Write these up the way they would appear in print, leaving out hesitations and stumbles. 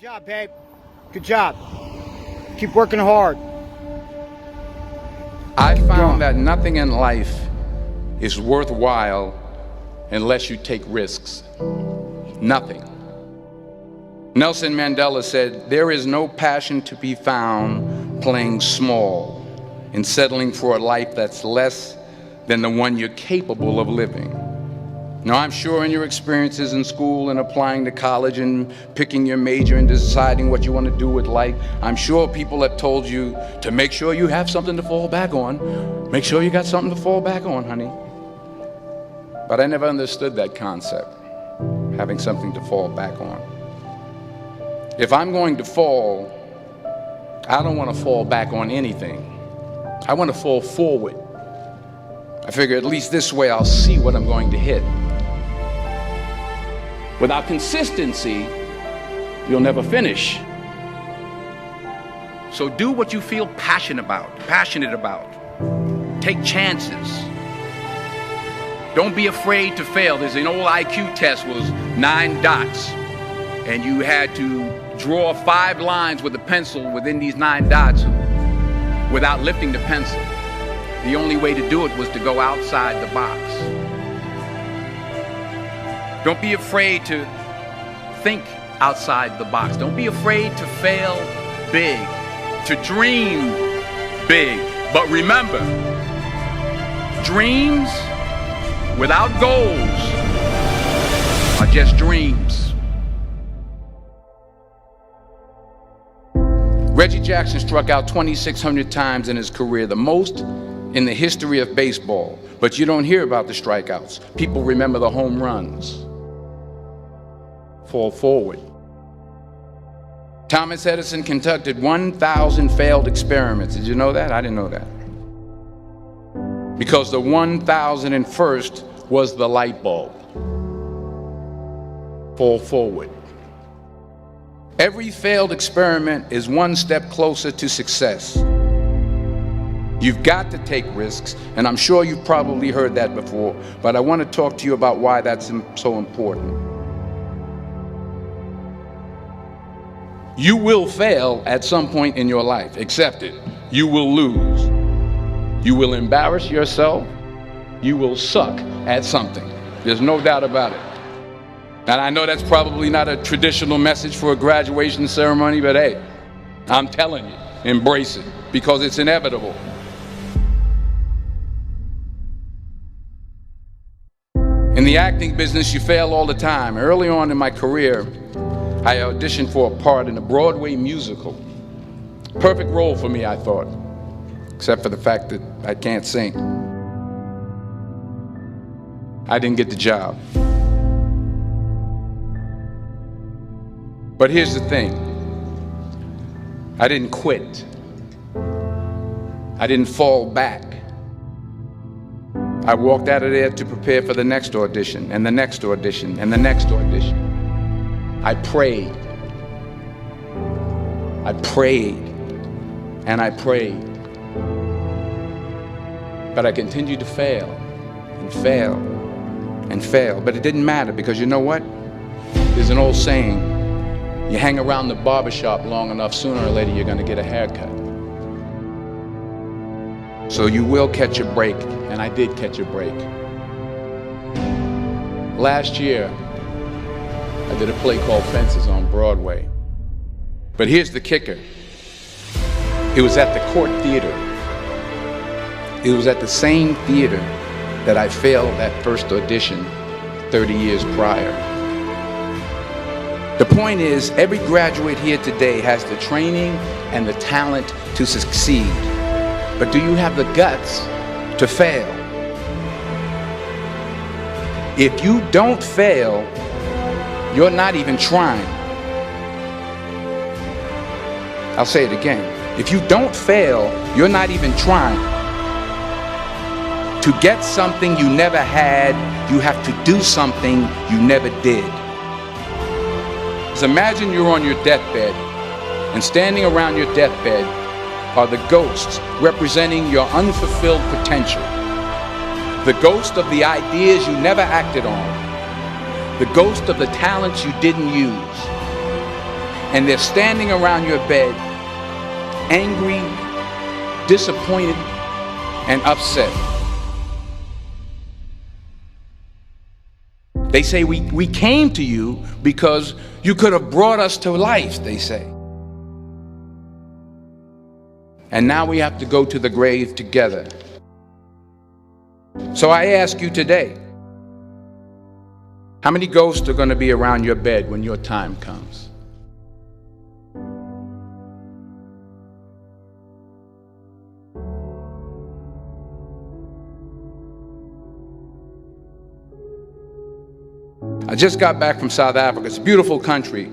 job, babe. Good job. Keep working hard. I found that nothing in life is worthwhile unless you take risks. Nothing. Nelson Mandela said, "There is no passion to be found playing small and settling for a life that's less than the one you're capable of living." Now, I'm sure in your experiences in school and applying to college and picking your major and deciding what you want to do with life, I'm sure people have told you to make sure you have something to fall back on. Make sure you got something to fall back on, honey. But I never understood that concept, having something to fall back on. If I'm going to fall, I don't want to fall back on anything. I want to fall forward. I figure at least this way I'll see what I'm going to hit. Without consistency, you'll never finish. So do what you feel passionate about. Take chances. Don't be afraid to fail. There's an old IQ test, was 9 dots, and you had to draw 5 lines with a pencil within these 9 dots without lifting the pencil. The only way to do it was to go outside the box. Don't be afraid to think outside the box. Don't be afraid to fail big, to dream big. But remember, dreams without goals are just dreams. Reggie Jackson struck out 2,600 times in his career, the most in the history of baseball. But you don't hear about the strikeouts. People remember the home runs. Fall forward. Thomas Edison conducted 1,000 failed experiments. Did you know that? I didn't know that. Because the 1,001st was the light bulb. Fall forward. Every failed experiment is one step closer to success. You've got to take risks, and I'm sure you've probably heard that before, but I want to talk to you about why that's so important. You will fail at some point in your life. Accept it. You will lose. You will embarrass yourself. You will suck at something. There's no doubt about it. And I know that's probably not a traditional message for a graduation ceremony, but hey, I'm telling you, embrace it, because it's inevitable. In the acting business, you fail all the time. Early on in my career, I auditioned for a part in a Broadway musical. Perfect role for me, I thought, except for the fact that I can't sing. I didn't get the job. But here's the thing. I didn't quit. I didn't fall back. I walked out of there to prepare for the next audition, and the next audition, and the next audition. I prayed. I prayed, and I prayed. But I continued to fail, and fail, and fail. But it didn't matter, because you know what? There's an old saying, you hang around the barbershop long enough, sooner or later you're gonna get a haircut. So you will catch a break, and I did catch a break. Last year, I did a play called Fences on Broadway. But here's the kicker. It was at the Court Theater. It was at the same theater that I failed that first audition 30 years prior. The point is, every graduate here today has the training and the talent to succeed. But do you have the guts to fail? If you don't fail, you're not even trying. I'll say it again. If you don't fail, you're not even trying. To get something you never had, you have to do something you never did. So imagine you're on your deathbed, and standing around your deathbed are the ghosts representing your unfulfilled potential. The ghost of the ideas you never acted on. The ghost of the talents you didn't use. and they're standing around your bed, angry, disappointed, and upset. They say, we came to you because you could have brought us to life, they say. And now we have to go to the grave together. So I ask you today, how many ghosts are going to be around your bed when your time comes? I just got back from South Africa. It's a beautiful country,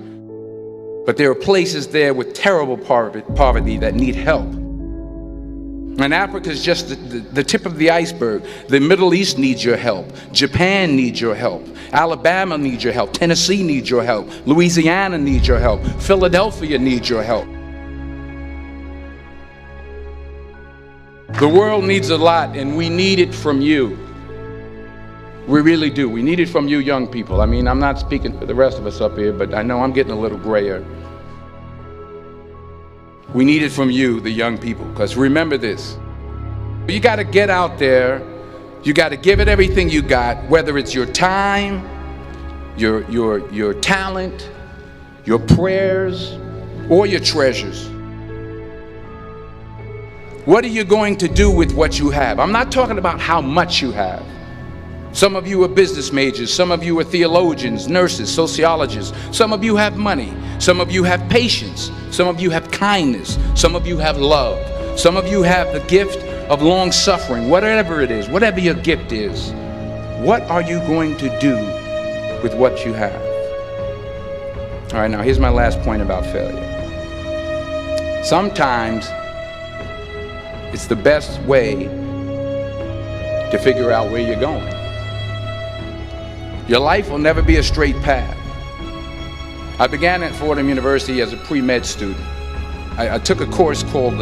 but there are places there with terrible poverty that need help. And Africa is just the tip of the iceberg. The Middle East needs your help. Japan needs your help. Alabama needs your help. Tennessee needs your help. Louisiana needs your help. Philadelphia needs your help. The world needs a lot, and we need it from you. We really do. We need it from you young people. I mean, I'm not speaking for the rest of us up here, but I know I'm getting a little grayer. We need it from you, the young people, because remember this. You got to get out there. You got to give it everything you got, whether it's your time, your talent, your prayers, or your treasures. What are you going to do with what you have? I'm not talking about how much you have. Some of you are business majors, some of you are theologians, nurses, sociologists. Some of you have money, some of you have patience, some of you have kindness, some of you have love, some of you have the gift of long suffering. Whatever it is, whatever your gift is, what are you going to do with what you have? All right, now here's my last point about failure. Sometimes it's the best way to figure out where you're going. Your life will never be a straight path. I began at Fordham University as a pre-med student. I took a course called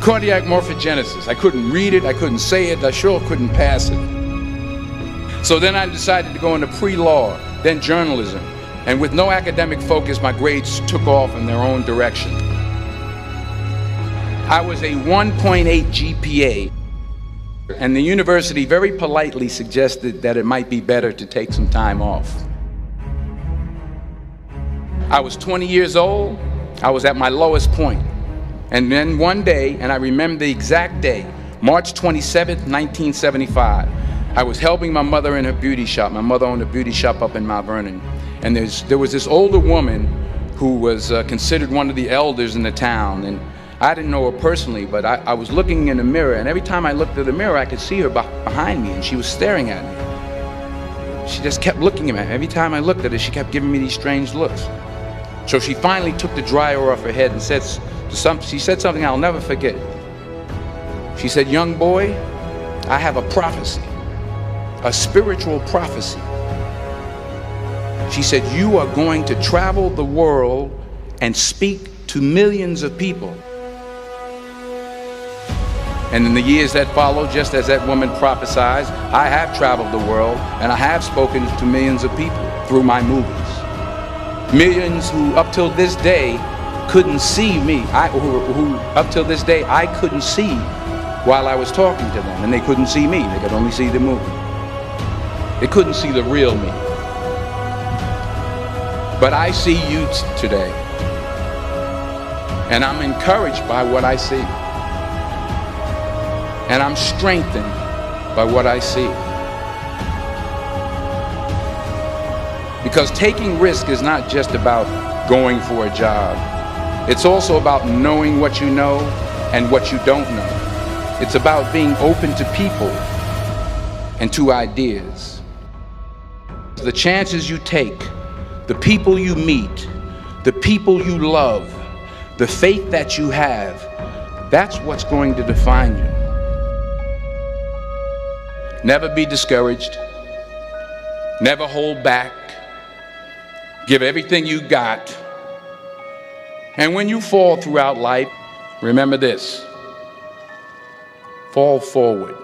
cardiac morphogenesis. I couldn't read it, I couldn't say it, I sure couldn't pass it. So then I decided to go into pre-law, then journalism. And with no academic focus, my grades took off in their own direction. I was a 1.8 GPA. And the university very politely suggested that it might be better to take some time off. I was 20 years old. I was at my lowest point. And then one day, and I remember the exact day, March 27th, 1975, I was helping my mother in her beauty shop. My mother owned a beauty shop up in Mount Vernon. And there was this older woman who was considered one of the elders in the town. And I didn't know her personally, but I was looking in the mirror, and every time I looked at the mirror, I could see her behind me, and she was staring at me. She just kept looking at me. Every time I looked at her, she kept giving me these strange looks. So she finally took the dryer off her head and she said something I'll never forget. She said, "Young boy, I have a prophecy, a spiritual prophecy." She said, "You are going to travel the world and speak to millions of people." And in the years that followed, just as that woman prophesied, I have traveled the world and I have spoken to millions of people through my movies. Millions who up till this day couldn't see me, who up till this day I couldn't see while I was talking to them, and they couldn't see me, they could only see the movie. They couldn't see the real me. But I see you today, and I'm encouraged by what I see. And I'm strengthened by what I see. Because taking risk is not just about going for a job. It's also about knowing what you know and what you don't know. It's about being open to people and to ideas. The chances you take, the people you meet, the people you love, the faith that you have, that's what's going to define you. Never be discouraged. Never hold back. Give everything you got. And when you fall throughout life, remember this: fall forward.